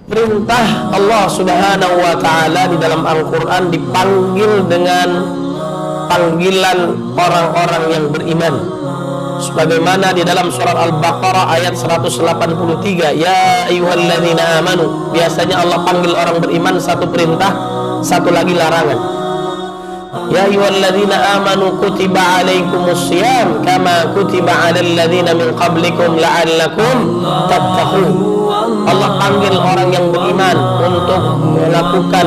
Perintah Allah Subhanahu wa Ta'ala di dalam Al-Quran dipanggil dengan panggilan orang-orang yang beriman, sebagaimana di dalam surat Al-Baqarah ayat 183, ya ayyuhalladzina amanu. Biasanya Allah panggil orang beriman satu perintah, satu lagi larangan. Ya ayyuhalladzina amanu kutiba alaikumus syiyam kama kutiba alal ladzina min qablikum la'allakum tattaqun. Allah panggil orang yang beriman untuk melakukan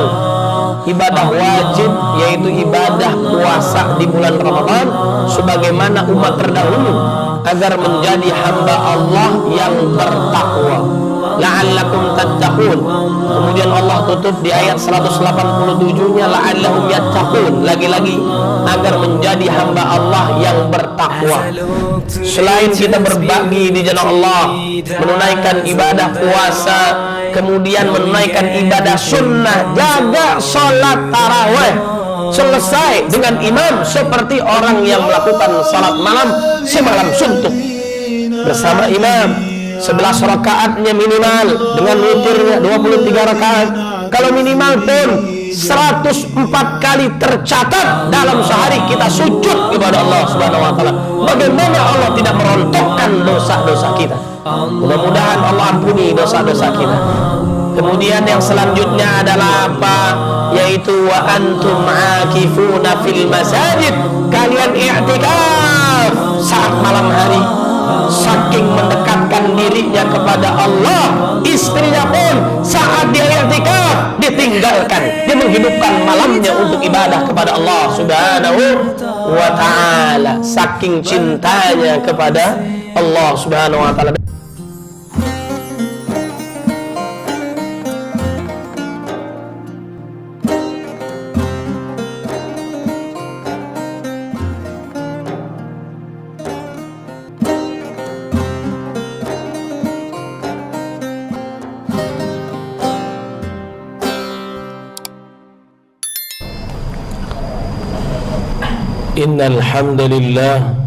ibadah wajib, yaitu ibadah puasa di bulan Ramadan sebagaimana umat terdahulu, agar menjadi hamba Allah yang bertakwa. La'allakum tattaqun. Kemudian Allah tutup di ayat 187-nya la'allahum yattaqun, lagi-lagi agar menjadi hamba Allah yang bertakwa. Selain kita berbagi di jalan Allah, menunaikan ibadah puasa, kemudian menunaikan ibadah sunnah, jaga sholat tarawih, selesai dengan imam seperti orang yang melakukan salat malam semalam suntuk bersama imam, 11 rakaatnya minimal, dengan witirnya 23 rakaat. Kalau minimal pun 104 kali tercatat dalam sehari kita sujud kepada Allah Subhanahu wa Ta'ala. Bagaimana Allah tidak merontokkan dosa-dosa kita? Mudah-mudahan Allah ampuni dosa-dosa kita. Kemudian yang selanjutnya adalah apa? Yaitu wa antum akifuna fil masajid. Kalian i'tikaf saat malam hari. Saking mendekatkan dirinya kepada Allah, istrinya pun saat dia i'tikaf ditinggalkan, dia menghidupkan malamnya untuk ibadah kepada Allah Subhanahu wa Ta'ala. Saking cintanya kepada Allah Subhanahu wa Ta'ala. Innal hamdalillah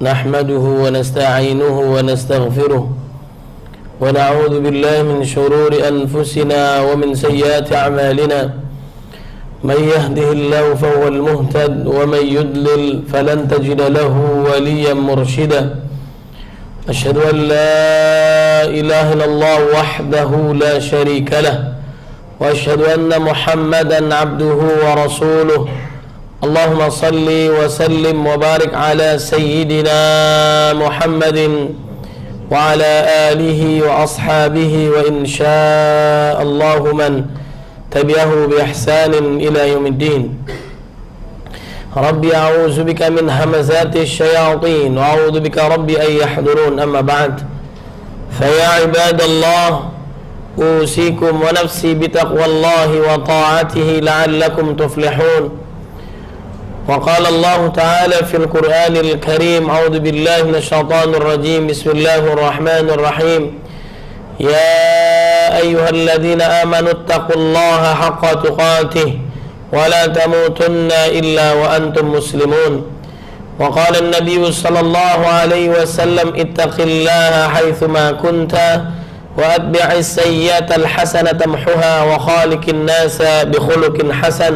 nahmaduhu wa nasta'inuhu wa nastaghfiruh wa na'udzu billahi min shururi anfusina wa min sayyiati a'malina. Man yahdihillahu fahuwal muhtad wa man yudlil falan tajida lahu waliyyan murshida. Asyhadu an la ilaha illallah wahdahu la syarika lah wa asyhadu anna Muhammadan 'abduhu wa rasuluh. Allahumma salli wa sallim wa barik ala sayyidina Muhammadin wa ala alihi wa ashabihi wa insya'allahu man tabi'ahu bi ihsanin ila yaumiddin. Rabbi a'udzu bika min hamazati syayatin wa a'udzu bika rabbi an yahdurun. Amma ba'd. Fa ya ibadallah, usikum wa nafsi bi taqwallahi wa ta'atihi la'allakum tuflihun. وقال الله تعالى في القرآن الكريم أعوذ بالله من الشيطان الرجيم بسم الله الرحمن الرحيم يا أيها الذين آمنوا اتقوا الله حق تقاته ولا تموتن إلا وأنتم مسلمون وقال النبي صلى الله عليه وسلم اتق الله حيثما كنت وأتبع السيئة الحسنة تمحها وخالق الناس بخلق حسن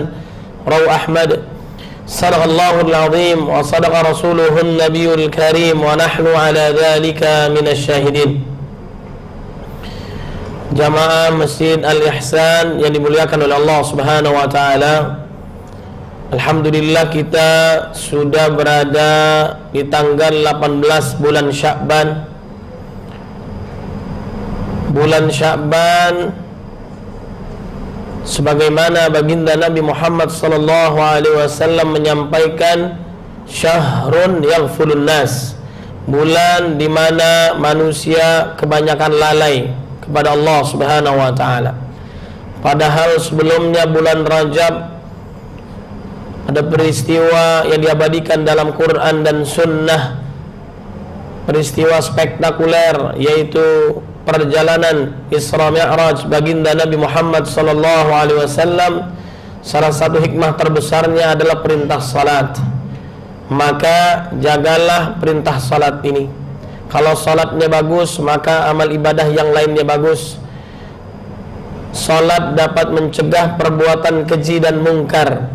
رواه أحمد. Sadaqallahul azim wa sadaqa rasuluhun nabiyul karim wa nahnu ala dhalika minasyahidin. Jamaah Masjid Al-Ihsan yang dimuliakan oleh Allah Subhanahu wa Ta'ala, alhamdulillah kita sudah berada di tanggal 18 bulan Sya'ban. Bulan Sya'ban sebagaimana baginda Nabi Muhammad sallallahu alaihi wasallam menyampaikan, syahrun yaghfulun nas, bulan di mana manusia kebanyakan lalai kepada Allah Subhanahu wa Ta'ala. Padahal sebelumnya bulan Rajab ada peristiwa yang diabadikan dalam Quran dan Sunnah, peristiwa spektakuler, yaitu perjalanan Isra Mi'raj baginda Nabi Muhammad sallallahu alaihi wasallam. Salah satu hikmah terbesarnya adalah perintah salat. Maka jagalah perintah salat ini. Kalau salatnya bagus, maka amal ibadah yang lainnya bagus. salat dapat mencegah perbuatan keji dan mungkar,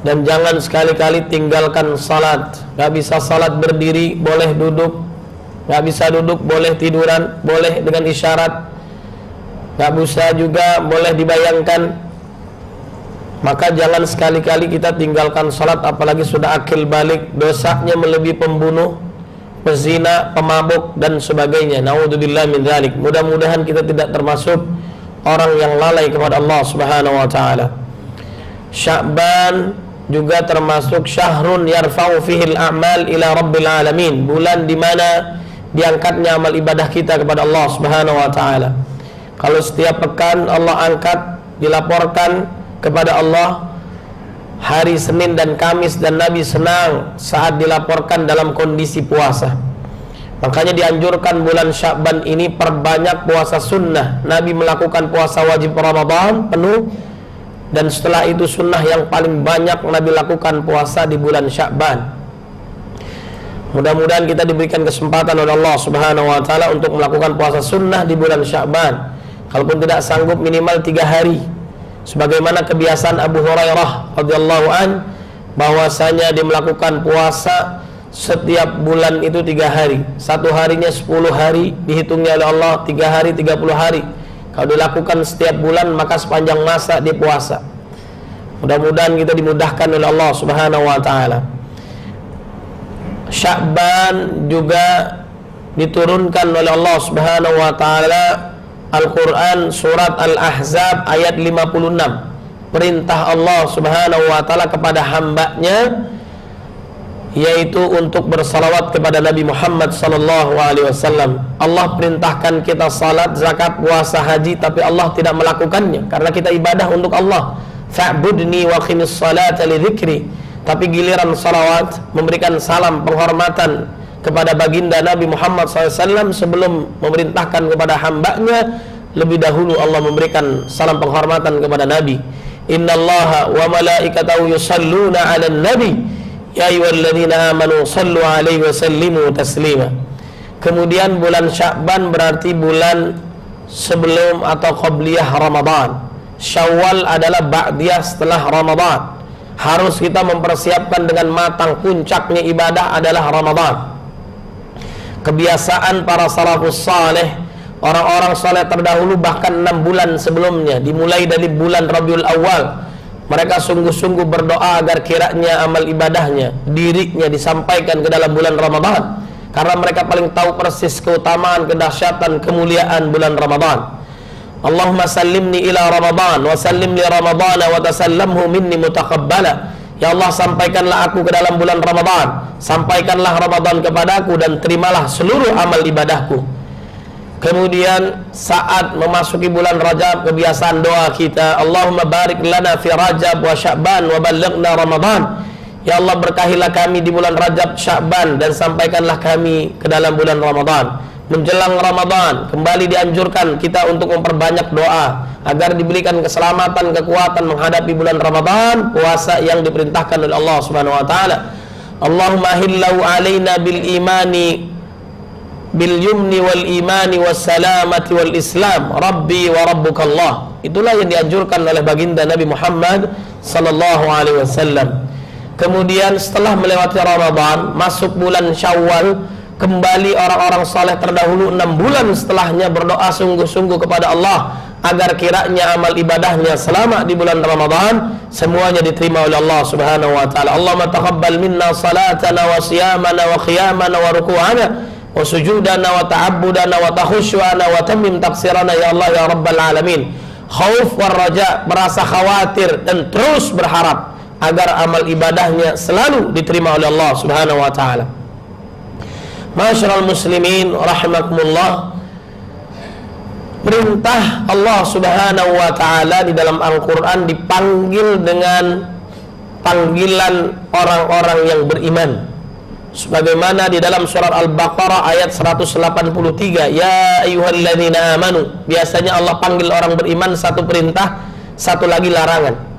dan jangan sekali-kali tinggalkan salat. Gak bisa salat berdiri, boleh duduk. Gak bisa duduk, boleh tiduran, boleh dengan isyarat. Gak bisa juga, boleh dibayangkan. Maka jangan sekali-kali kita tinggalkan salat, apalagi sudah akil balik. Dosanya melebihi pembunuh, pezina, pemabuk, dan sebagainya. Naudzubillah min dzalik. Mudah-mudahan kita tidak termasuk orang yang lalai kepada Allah Subhanahu wa taala. Sya'ban juga termasuk syahrun yarfa'u fihi al-a'mal ila rabbil alamin, bulan di mana diangkatnya amal ibadah kita kepada Allah Subhanahu wa taala. Kalau setiap pekan Allah angkat, dilaporkan kepada Allah hari Senin dan Kamis, dan Nabi senang saat dilaporkan dalam kondisi puasa. Makanya dianjurkan bulan Sya'ban ini perbanyak puasa sunnah. Nabi melakukan puasa wajib Ramadan penuh, dan setelah itu sunnah yang paling banyak Nabi lakukan puasa di bulan Sya'ban. Mudah-mudahan kita diberikan kesempatan oleh Allah Subhanahu wa taala untuk melakukan puasa sunnah di bulan Sya'ban. Kalaupun tidak sanggup, minimal 3 hari. Sebagaimana kebiasaan Abu Hurairah radhiyallahu an, bahwasanya dia melakukan puasa setiap bulan itu 3 hari. Satu harinya 10 hari, dihitungnya oleh Allah 3 hari 30 hari. Kalau dilakukan setiap bulan, maka sepanjang masa dia puasa. Mudah-mudahan kita dimudahkan oleh Allah Subhanahu wa taala. Sya'ban juga diturunkan oleh Allah Subhanahu wa taala Al-Quran surat Al-Ahzab ayat 56. Perintah Allah Subhanahu wa taala kepada hambanya, yaitu untuk bersalawat kepada Nabi Muhammad sallallahu alaihi wasallam. Allah perintahkan kita salat, zakat, puasa, haji, tapi Allah tidak melakukannya karena kita ibadah untuk Allah. Fa'budni wa qimis salata li dzikri. Tapi giliran salawat, memberikan salam penghormatan kepada baginda Nabi Muhammad SAW, sebelum memerintahkan kepada hambanya, lebih dahulu Allah memberikan salam penghormatan kepada Nabi. Innallaha wa malaikatahu yusalluna 'alan nabi ya ayyuhalladzina amanu sallu 'alaihi wa sallimu taslima. Kemudian bulan Sya'ban berarti bulan sebelum atau qabliyah Ramadan. Syawal adalah ba'diyah setelah Ramadan. Harus kita mempersiapkan dengan matang. Puncaknya ibadah adalah Ramadan. Kebiasaan para salafus saleh, orang-orang saleh terdahulu, bahkan 6 bulan sebelumnya, dimulai dari bulan Rabiul Awal, mereka sungguh-sungguh berdoa agar kiranya amal ibadahnya, dirinya disampaikan ke dalam bulan Ramadan, karena mereka paling tahu persis keutamaan, kedahsyatan, kemuliaan bulan Ramadan. Allahumma sallimni ila Ramadan wa sallim li Ramadan wa tasallamhu minni mutaqabbala. Ya Allah, sampaikanlah aku ke dalam bulan Ramadan, sampaikanlah Ramadan kepadaku, dan terimalah seluruh amal ibadahku. Kemudian saat memasuki bulan Rajab, kebiasaan doa kita, Allahumma barik lana fi Rajab wa Sya'ban wa balighna Ramadan. Ya Allah, berkahilah kami di bulan Rajab, Sya'ban, dan sampaikanlah kami ke dalam bulan Ramadan. Menjelang Ramadan kembali dianjurkan kita untuk memperbanyak doa agar diberikan keselamatan, kekuatan menghadapi bulan Ramadan, puasa yang diperintahkan oleh Allah Subhanahu wa taala. Allahumma hillau alaina bil imani bil yumni wal imani was salamati wal islam rabbi wa rabbukallah. Itulah yang dianjurkan oleh baginda Nabi Muhammad sallallahu alaihi wasallam. Kemudian setelah melewati Ramadan, masuk bulan Syawal, kembali orang-orang saleh terdahulu 6 bulan setelahnya berdoa sungguh-sungguh kepada Allah agar kiranya amal ibadahnya selama di bulan Ramadan semuanya diterima oleh Allah Subhanahu wa taala. Allahumma taqabbal minna salatana wa siyamana wa qiyamana wa ruku'ana wa sujudana wa ta'abbudana wa takhushu'ana wa tammim taqsirana ya Allah ya rabbal alamin. Khauf war raja, merasa khawatir dan terus berharap agar amal ibadahnya selalu diterima oleh Allah Subhanahu wa taala. Masyarul muslimin rahimakumullah, perintah Allah Subhanahu wa taala di dalam Al-Qur'an dipanggil dengan panggilan orang-orang yang beriman. Sebagaimana di dalam surat Al-Baqarah ayat 183, ya ayyuhalladzina amanu. Biasanya Allah panggil orang beriman satu perintah, satu lagi larangan.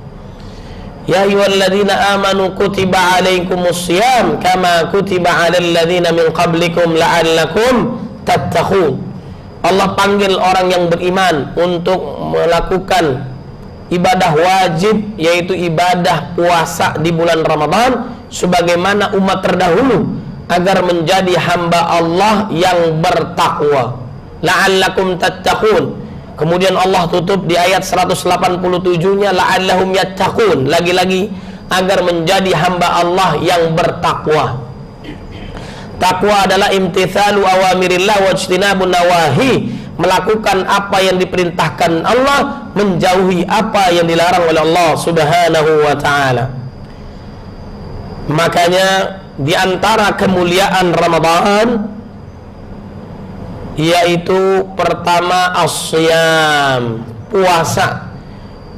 Ya ayyuhalladzina amanu kutiba alaikumus syiyam kama kutiba alal ladzina min qablikum la'allakum tattaqun. Allah panggil orang yang beriman untuk melakukan ibadah wajib, yaitu ibadah puasa di bulan Ramadan, sebagaimana umat terdahulu, agar menjadi hamba Allah yang bertakwa. La'allakum tattaqun. Kemudian Allah tutup di ayat 187-nya, la'allahum yattaqun, lagi-lagi agar menjadi hamba Allah yang bertakwa. Takwa adalah imtithalu awamirillah wajtinabun nawahi, melakukan apa yang diperintahkan Allah, menjauhi apa yang dilarang oleh Allah Subhanahu wa ta'ala. Makanya di antara kemuliaan Ramadan yaitu pertama as-siyam, puasa.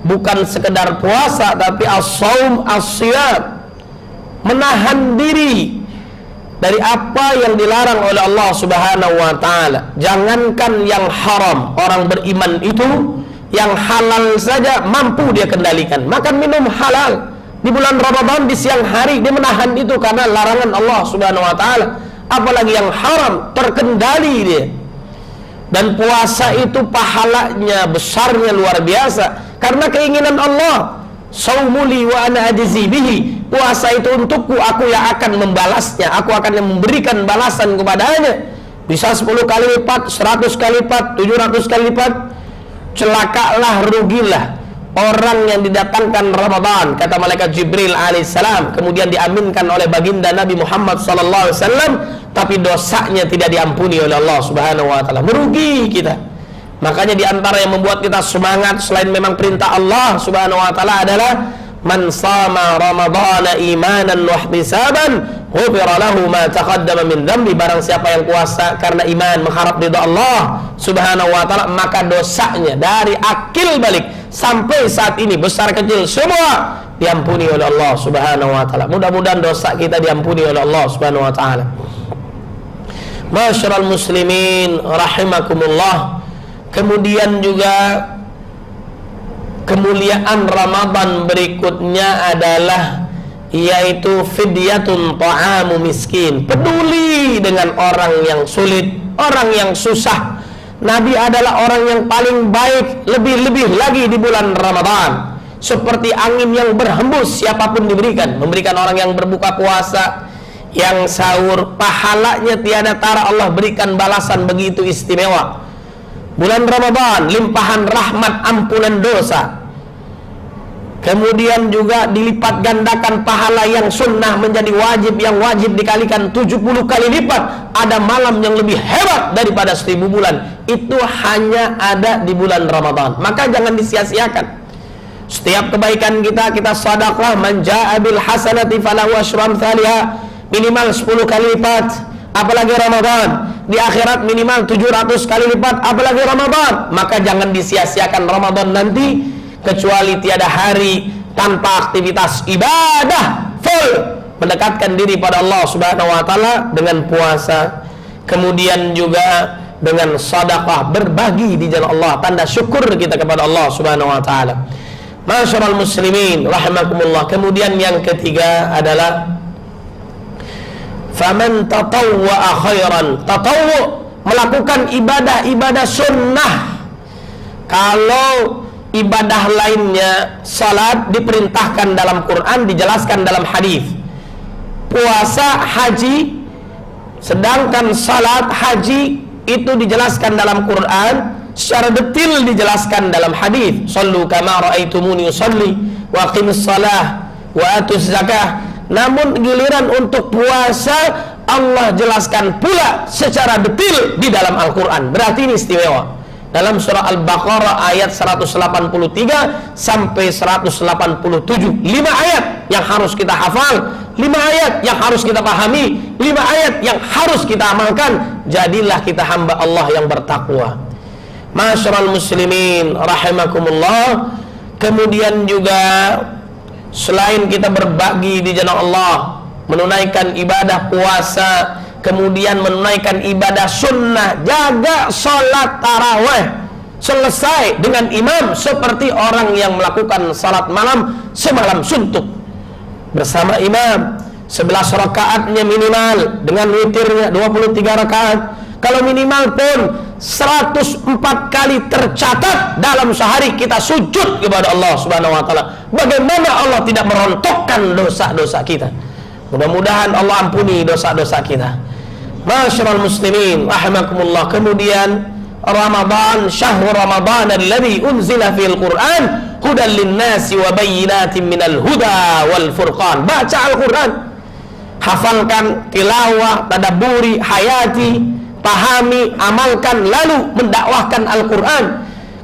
Bukan sekedar puasa, tapi as-saum, as-siyam, menahan diri dari apa yang dilarang oleh Allah Subhanahu wa ta'ala. Jangankan yang haram, orang beriman itu yang halal saja mampu dia kendalikan. Makan minum halal di bulan Ramadan di siang hari, dia menahan itu karena larangan Allah Subhanahu wa ta'ala. Apalagi yang haram, terkendali dia. Dan puasa itu pahalanya besarnya luar biasa, karena keinginan Allah, saumuli wa ana ajzi bihi, puasa itu untukku, aku yang akan membalasnya, aku akan yang memberikan balasan kepadanya. Bisa 10 kali lipat, 100 kali lipat, 700 kali lipat. Celakalah, rugilah orang yang didatangkan Ramadan, kata malaikat Jibril alaihissalam, kemudian diaminkan oleh baginda Nabi Muhammad sallallahu alaihi wasallam, tapi dosanya tidak diampuni oleh Allah Subhanahu wa ta'ala. Merugi kita. Makanya di antara yang membuat kita semangat selain memang perintah Allah Subhanahu wa ta'ala adalah man sama ramadhana imanan wa ihtisaban ghufira lahu ma taqaddama min dhanbi. Barang siapa yang puasa karena iman, mengharap ridha Allah Subhanahu wa ta'ala, maka dosanya dari akil balik sampai saat ini, besar kecil semua, diampuni oleh Allah Subhanahu wa ta'ala. Mudah-mudahan dosa kita diampuni oleh Allah Subhanahu wa ta'ala. Masyarul muslimin rahimakumullah. Kemudian juga kemuliaan Ramadan berikutnya adalah yaitu fidyatun ta'amu miskin, peduli dengan orang yang sulit, orang yang susah. Nabi adalah orang yang paling baik, lebih-lebih lagi di bulan Ramadan. Seperti angin yang berhembus, siapapun diberikan. Memberikan orang yang berbuka puasa, yang sahur, pahalanya tiada tara, Allah berikan balasan begitu istimewa. Bulan Ramadan, limpahan rahmat, ampunan dosa. Kemudian juga dilipat gandakan pahala yang sunnah menjadi wajib, yang wajib dikalikan 70 kali lipat. Ada malam yang lebih hebat daripada 1000 bulan. Itu hanya ada di bulan Ramadan. Maka jangan disia-siakan. Setiap kebaikan kita sedekah, man jaa bil hasanati falahu asyru amsalha, minimal 10 kali lipat. Apalagi Ramadan, di akhirat minimal 700 kali lipat, apalagi Ramadan. Maka jangan disia-siakan Ramadan nanti, kecuali tiada hari tanpa aktivitas ibadah full, mendekatkan diri pada Allah Subhanahu wa ta'ala dengan puasa, kemudian juga dengan sedekah, berbagi di jalan Allah, tanda syukur kita kepada Allah Subhanahu wa ta'ala. Masyarul muslimin rahimakumullah. Kemudian yang ketiga adalah faman tatawwa'a khairan. Tatawwu, melakukan ibadah-ibadah sunnah. Kalau ibadah lainnya, salat diperintahkan dalam Quran, dijelaskan dalam hadis. Puasa, haji, sedangkan salat, haji itu dijelaskan dalam Quran, secara detil dijelaskan dalam hadis. Shallu kama raaitumuni usolli wa aqimus shalah wa atuz zakah. Namun giliran untuk puasa Allah jelaskan pula secara detil di dalam Al-Quran. Berarti ini istimewa. Dalam surah Al-Baqarah ayat 183 sampai 187, 5 ayat yang harus kita hafal, 5 ayat yang harus kita pahami, 5 ayat yang harus kita amalkan. Jadilah kita hamba Allah yang bertakwa. Masyarul muslimin rahimakumullah. Kemudian juga selain kita berbagi di jalan Allah, menunaikan ibadah puasa, kemudian menunaikan ibadah sunnah, jaga sholat taraweh selesai dengan imam, seperti orang yang melakukan salat malam semalam suntuk bersama imam, 11 rakaatnya minimal, dengan witirnya 23 rakaat. Kalau minimal pun 104 kali tercatat dalam sehari kita sujud kepada Allah Subhanahu wa taala. Bagaimana Allah tidak merontokkan dosa-dosa kita? Mudah-mudahan Allah ampuni dosa-dosa kita. Masyarul muslimin rahimakumullah. Kemudian Ramadan, syahrul Ramadan alladzi unzila fil Qur'an hudan linnasi wa bayyinatin minal huda wal furqan. Baca Al-Qur'an, hafalkan, tilawah, tadabburi, hayati, pahami, amalkan, lalu mendakwahkan Al-Quran,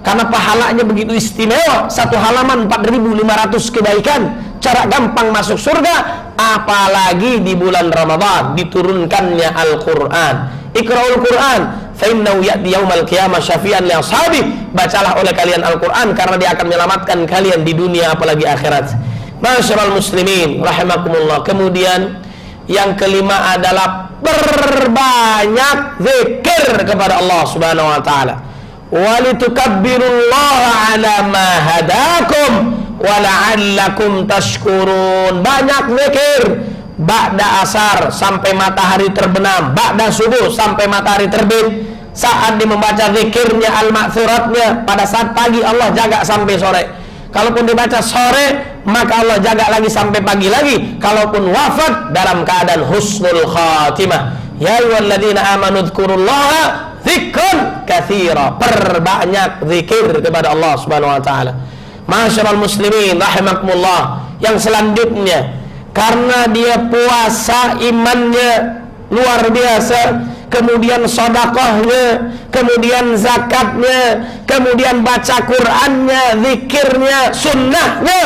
karena pahalanya begitu istimewa. Satu halaman 4.500 kebaikan, cara gampang masuk surga. Apalagi di bulan Ramadan diturunkannya Al-Quran. Iqra'ul Quran fa innahu ya'ti yaumal qiyamah syafi'an li ashabi. Bacalah oleh kalian Al-Quran karena dia akan menyelamatkan kalian di dunia apalagi akhirat. Masyarul muslimin rahimakumullah. Kemudian yang kelima adalah berbanyak zikir kepada Allah Subhanahu wa taala. Walitukabbirullaha ala ma hadakum wa la'allakum tashkurun. Banyak zikir ba'da asar sampai matahari terbenam, ba'da subuh sampai matahari terbit. Saat dia membaca zikirnya al-ma'thuratnya pada saat pagi, Allah jaga sampai sore. Kalaupun dibaca sore, maka Allah jaga lagi sampai pagi lagi. Kalaupun wafat dalam keadaan husnul khatimah. Ya ayyuhalladzina amanu dzkurullaha dzikran katsira. Perbanyak zikir kepada Allah Subhanahu wa taala. Masyarul muslimin rahimakumullah. Yang selanjutnya, karena dia puasa imannya luar biasa, kemudian sedekahnya, kemudian zakatnya, kemudian baca Qur'annya, zikirnya, sunnahnya.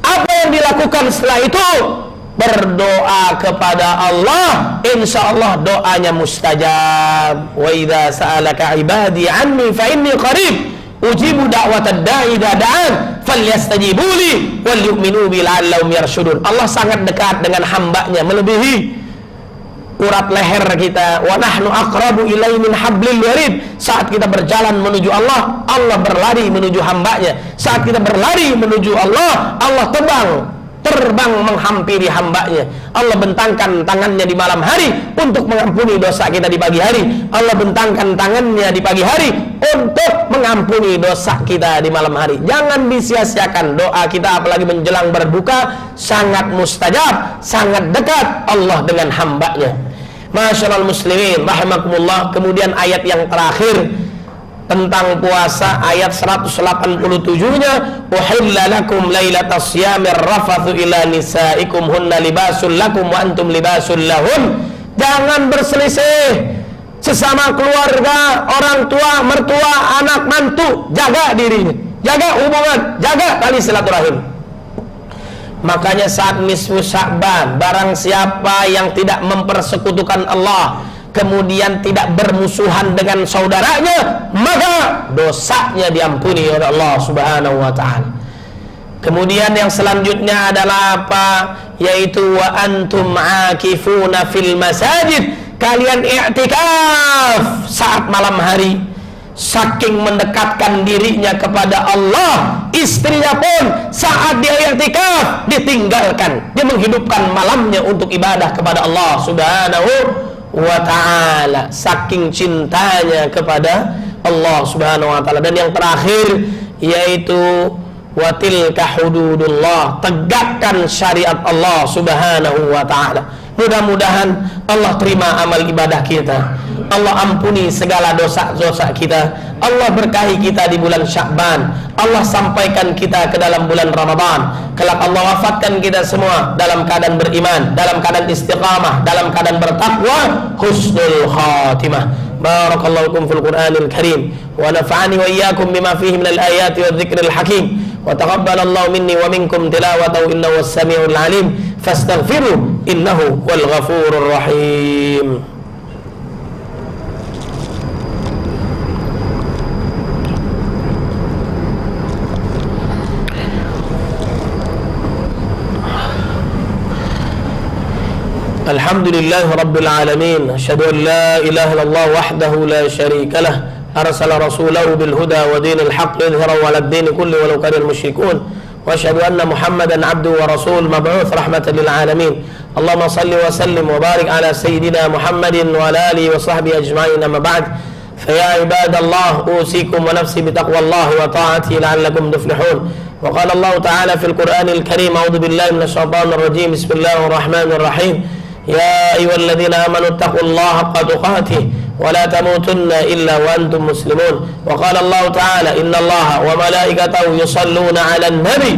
Apa yang dilakukan setelah itu? Berdoa kepada Allah. Insya Allah doanya mustajab. Wa idza sa'alaka ibadi anni fa inni qarib ujibu da'watad da'i idza da'an falyastajibu li wal yu'minu bi la'allahum yarshudun. Allah sangat dekat dengan hambanya, melebihi urat leher kita. Wa nahnu aqrabu ilaihi min hablil warid. Saat kita berjalan menuju Allah, Allah berlari menuju hambanya. Saat kita berlari menuju Allah, Allah terbang menghampiri hambanya. Allah bentangkan tangannya di malam hari untuk mengampuni dosa kita di pagi hari. Allah bentangkan tangannya di pagi hari untuk mengampuni dosa kita di malam hari. Jangan disia-siakan doa kita, apalagi menjelang berbuka. Sangat mustajab, sangat dekat Allah dengan hambanya. Masyarul muslimin rahimakumullah. Kemudian ayat yang terakhir tentang puasa, ayat 187-nya, uhilla lakum lailatas siyamir rafathu ila nisaikum hunna libasul lakum wa antum libasul lahun. Jangan berselisih sesama keluarga, orang tua, mertua, anak, mantu. Jaga dirinya, jaga hubungan, jaga tali silaturahim. Makanya saat nisfu Sya'ban, barang siapa yang tidak mempersekutukan Allah, kemudian tidak bermusuhan dengan saudaranya, maka dosanya diampuni oleh Allah Subhanahu wa ta'ala. Kemudian yang selanjutnya adalah apa? Yaitu wa antum akifuna fil masajid. Kalian i'tikaf saat malam hari. Saking mendekatkan dirinya kepada Allah, istrinya pun saat dia i'tikaf ditinggalkan. Dia menghidupkan malamnya untuk ibadah kepada Allah Subhanahu wa ta'ala. Saking cintanya kepada Allah Subhanahu wa ta'ala. Dan yang terakhir yaitu watilka hududullah. Tegakkan syariat Allah Subhanahu wa ta'ala. Mudah-mudahan Allah terima amal ibadah kita, Allah ampuni segala dosa-dosa kita, Allah berkahi kita di bulan Sya'ban, Allah sampaikan kita ke dalam bulan Ramadan. Kelak Allah wafatkan kita semua dalam keadaan beriman, dalam keadaan istiqamah, dalam keadaan bertakwa, husnul khatimah. Barakallahu lakum fil Qur'anil Karim wa nafa'ani wa iyyakum bima fihi minal ayati wadh-dhikril hakim wa taqabbalallahu minni wa minkum tilawatahu innahu was-sami'ul 'alim fastaghfiru innahu wal ghafurur rahim. Alhamdulillah Rabbil Alamin. Asyhadu an la ilaha illallah wahdahu la syarika lah. Arsala rasulahu bil huda wa dinil haqq lidhhirahu 'alad din kulli walau karihal musyrikun. Wa asyhadu anna Muhammadan 'abduhu wa rasul mab'uts rahmatan lil alamin. Allahumma shalli wa sallim wa barik ala sayyidina Muhammadin wa ala alihi wa sahbihi ajma'in. Amma ba'd. فيا عباد الله أوصيكم ونفسي بتقوى الله وطاعته لعلكم تفلحون. وقال الله تعالى في القرآن الكريم: أعوذ بالله من الشيطان الرجيم، بسم الله الرحمن الرحيم، يا أيها الذين آمنوا اتقوا الله حق تقاته ولا تموتن إلا وأنتم مسلمون. وقال الله تعالى: إن الله وملائكته يصلون على النبي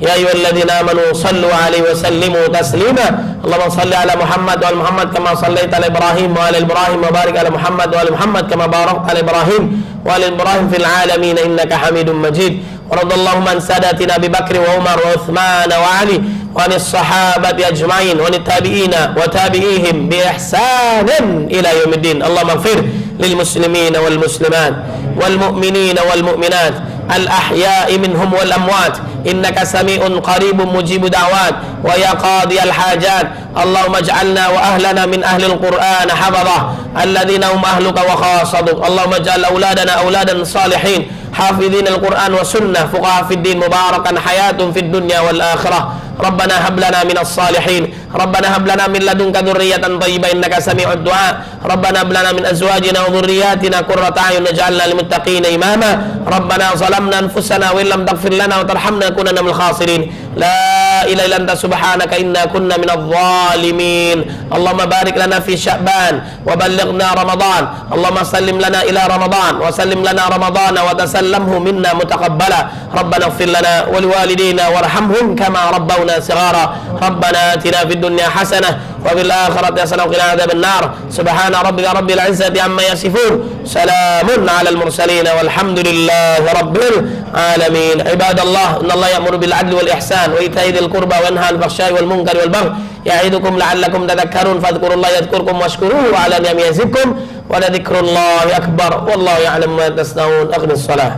يا أيها الذين آمنوا صلوا عليه وسلموا تسليما. اللهم صل على محمد وعلى محمد كما صليت على إبراهيم وعلى إبراهيم وبارك على محمد وعلى محمد كما باركت على إبراهيم وعلى إبراهيم في العالمين إنك حميد مجيد. ورضى اللهم عن ساداتنا أبي بكر وعمر وعثمان وعلي وعن الصحابة أجمعين وعن التابعين وتابعيهم بإحسان إلى يوم الدين. اللهم اغفر للمسلمين والمسلمات والمؤمنين والمؤمنات الأحياء منهم والأموات إنك سميع قريب مجيب دعوات ويا قاضي الحاجات. اللهم اجعلنا وأهلنا من أهل القرآن حفظة الذين هم أهلك وخاصتك. اللهم اجعل أولادنا أولادا صالحين حافظين القرآن والسنة فقهاء في الدين مباركا حياة في الدنيا والآخرة. ربنا هب لنا من الصالحين، ربنا هب لنا من لدنك ذرية طيبة إنك سميع الدعاء. ربنا هب لنا من أزواجنا وذرياتنا قرة أعين واجعلنا للمتقين إماما. ربنا ظلمنا أنفسنا وإن لم تغفر لنا وترحمنا لنكونن من الخاسرين. لا إله إلا أنت سبحانك إنا كنا من الظالمين. اللهم بارك لنا في شعبان وبلغنا رمضان. اللهم سلم لنا إلى رمضان وسلم لنا رمضان وتسلمه منا متقبلا. ربنا اغفر لنا ولوالدينا وارحمهم كما ربونا صغارا. ربنا آتنا في الدنيا حسنة وفي الآخرة حسنة وقنا عذاب النار. سبحان ربك رب العزة عما يصفون، سلام على المرسلين والحمد لله رب العالمين. عباد الله، إن الله يأمر بالعدل والإحسان وإيتاء ذي القربى وينهى عن الفحشاء والمنكر والبغي يعظكم لعلكم تذكرون. فاذكروا الله يذكركم واشكروه على نعمه يزدكم ولذكر الله أكبر والله يعلم ما تصنعون. أقم الصلاة.